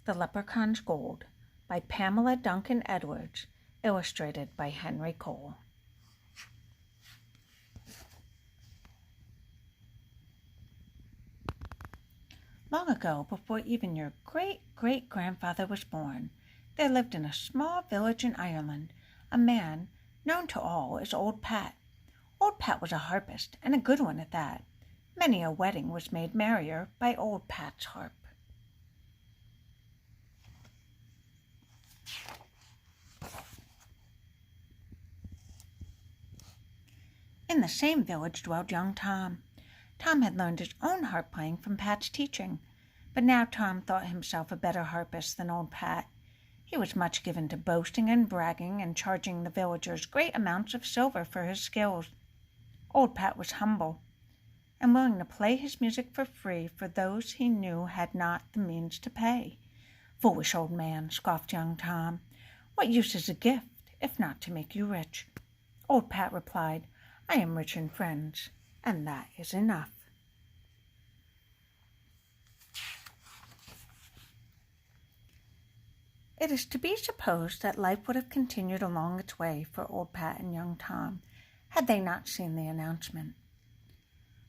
The Leprechaun's Gold by Pamela Duncan Edwards, illustrated by Henry Cole. Long ago, before even your great-great-grandfather was born, there lived in a small village in Ireland a man known to all as Old Pat. Old Pat was a harpist, and a good one at that. Many a wedding was made merrier by Old Pat's harp. In the same village dwelled young Tom. Tom had learned his own harp playing from Pat's teaching, but now Tom thought himself a better harpist than Old Pat. He was much given to boasting and bragging and charging the villagers great amounts of silver for his skills. Old Pat was humble and willing to play his music for free for those he knew had not the means to pay. "Foolish old man," scoffed young Tom. "What use is a gift, if not to make you rich?" Old Pat replied, "I am rich in friends, and that is enough." It is to be supposed that life would have continued along its way for Old Pat and young Tom had they not seen the announcement.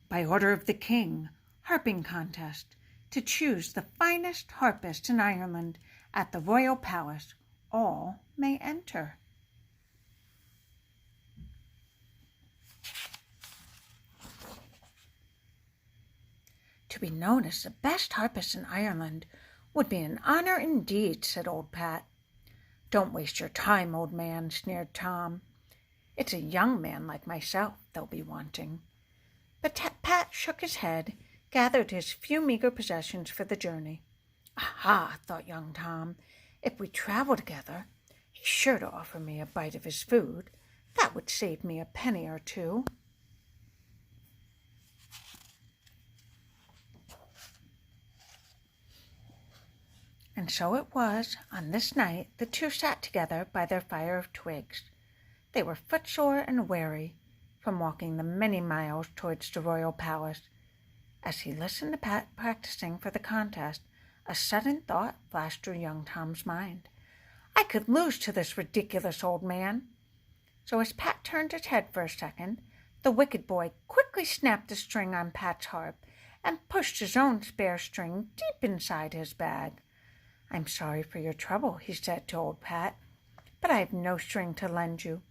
"By order of the king, harping contest, to choose the finest harpist in Ireland at the royal palace. All may enter." "To be known as the best harpist in Ireland would be an honor indeed," said Old Pat. "Don't waste your time, old man," sneered Tom. "It's a young man like myself they'll be wanting." But Pat shook his head, gathered his few meager possessions for the journey. "Aha," thought young Tom, "if we travel together, he's sure to offer me a bite of his food. That would save me a penny or two." And so it was, on this night, the two sat together by their fire of twigs. They were footsore and weary from walking the many miles towards the royal palace. As he listened to Pat practicing for the contest, a sudden thought flashed through young Tom's mind. "I could lose to this ridiculous old man." So as Pat turned his head for a second, the wicked boy quickly snapped the string on Pat's harp and pushed his own spare string deep inside his bag. "I'm sorry for your trouble," he said to Old Pat, "but I have no string to lend you,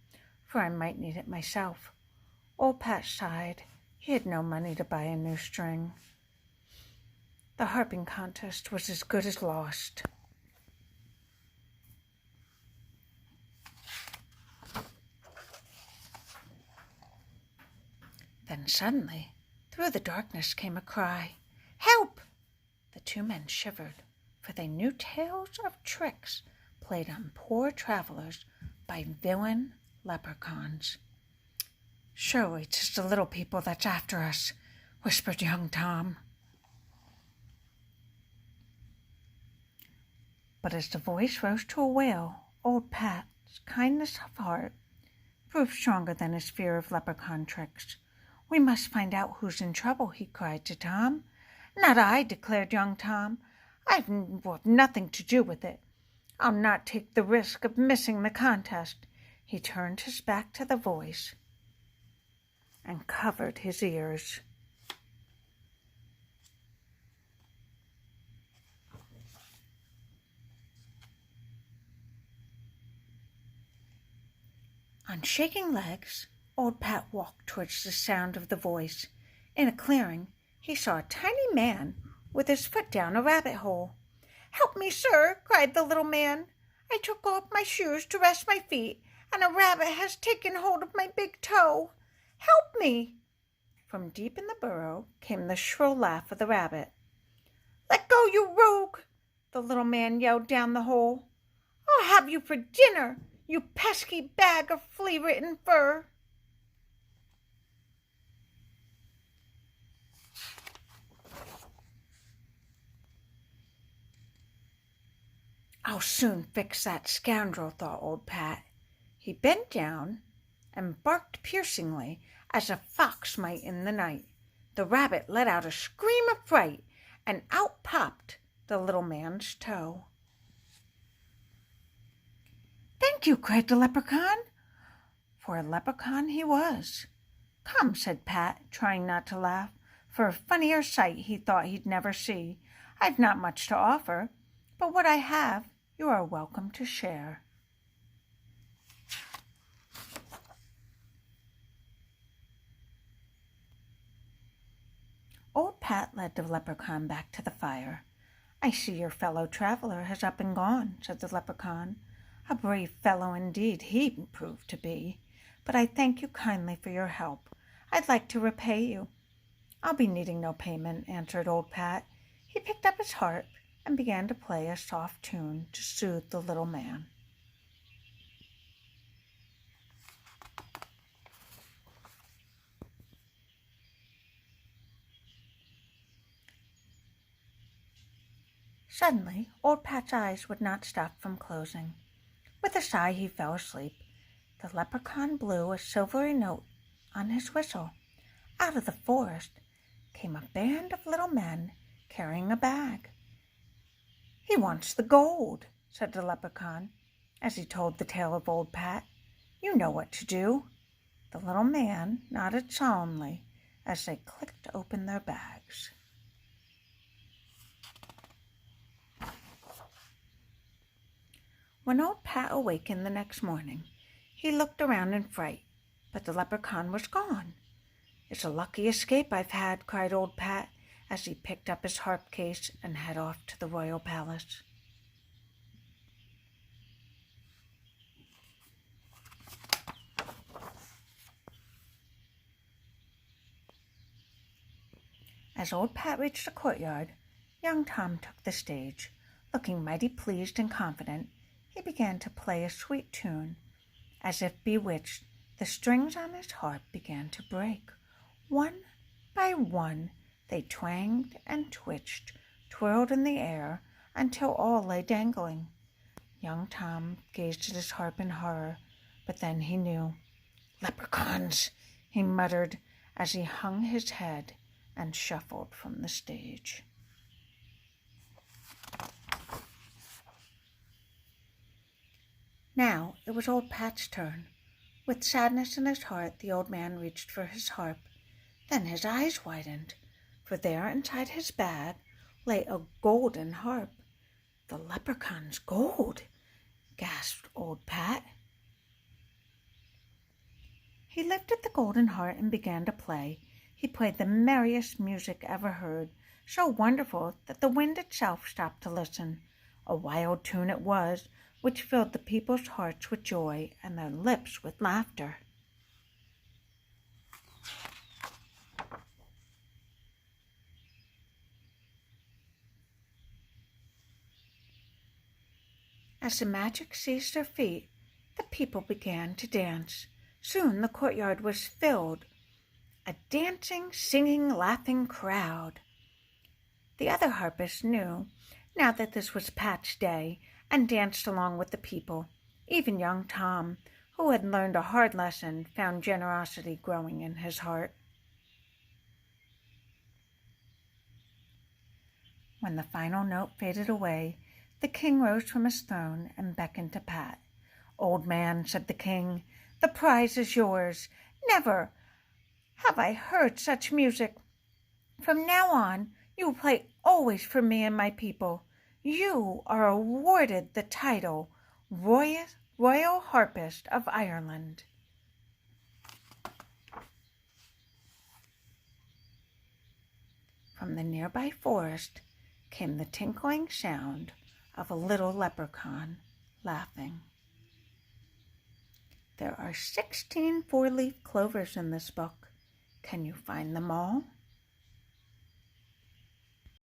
for I might need it myself." Old Pat sighed. He had no money to buy a new string. The harping contest was as good as lost. Then suddenly, through the darkness came a cry, "Help!" The two men shivered, for they knew tales of tricks played on poor travelers by villain leprechauns. "Surely 'tis the little people that's after us," whispered young Tom. But as the voice rose to a wail, Old Pat's kindness of heart proved stronger than his fear of leprechaun tricks. "We must find out who's in trouble," he cried to Tom. "Not I," declared young Tom. "I've nothing to do with it. I'll not take the risk of missing the contest." He turned his back to the voice and covered his ears. On shaking legs, Old Pat walked towards the sound of the voice. In a clearing, he saw a tiny man with his foot down a rabbit hole. "Help me, sir," cried the little man. "I took off my shoes to rest my feet, and a rabbit has taken hold of my big toe. Help me!" From deep in the burrow came the shrill laugh of the rabbit. "Let go, you rogue!" the little man yelled down the hole. "I'll have you for dinner, you pesky bag of flea-ridden fur." "I'll soon fix that scoundrel," thought Old Pat. He bent down and barked piercingly as a fox might in the night. The rabbit let out a scream of fright, and out popped the little man's toe. "Thank you," cried the Leprechaun, for a leprechaun he was. "Come," said Pat, trying not to laugh, for a funnier sight he thought he'd never see. "I've not much to offer, but what I have you are welcome to share." Old Pat led the Leprechaun back to the fire. "I see your fellow traveler has up and gone," said the Leprechaun. "A brave fellow indeed he proved to be. But I thank you kindly for your help. I'd like to repay you." "I'll be needing no payment," answered old Pat. He picked up his harp and began to play a soft tune to soothe the little man. Suddenly, old Pat's eyes would not stop from closing. With a sigh he fell asleep. The Leprechaun blew a silvery note on his whistle. Out of the forest came a band of little men carrying a bag. "He wants the gold," said the Leprechaun, as he told the tale of old Pat. "You know what to do." The little man nodded solemnly as they clicked open their bags. When old Pat awakened the next morning, he looked around in fright, but the Leprechaun was gone. "It's a lucky escape I've had," cried old Pat, as he picked up his harp case and head off to the royal palace. As old Pat reached the courtyard, young Tom took the stage. Looking mighty pleased and confident, he began to play a sweet tune. As if bewitched, the strings on his harp began to break. One by one they twanged and twitched, twirled in the air, until all lay dangling. Young Tom gazed at his harp in horror, but then he knew. "Leprechauns!" he muttered as he hung his head and shuffled from the stage. Now it was old Pat's turn. With sadness in his heart, the old man reached for his harp. Then his eyes widened, for there inside his bag lay a golden harp. "The Leprechaun's gold!" gasped old Pat. He lifted the golden harp and began to play. He played the merriest music ever heard, so wonderful that the wind itself stopped to listen. A wild tune it was, which filled the people's hearts with joy and their lips with laughter. As the magic seized their feet, the people began to dance. Soon the courtyard was filled, a dancing, singing, laughing crowd. The other harpists knew now that this was Pat's day, and danced along with the people. Even young Tom, who had learned a hard lesson, found generosity growing in his heart. When the final note faded away, the king rose from his throne and beckoned to Pat. "Old man," said the king, "the prize is yours. Never have I heard such music. From now on, you will play always for me and my people. You are awarded the title Royal Harpist of Ireland." From the nearby forest came the tinkling sound of a little leprechaun laughing. There are 16 four-leaf clovers in this book. Can you find them all?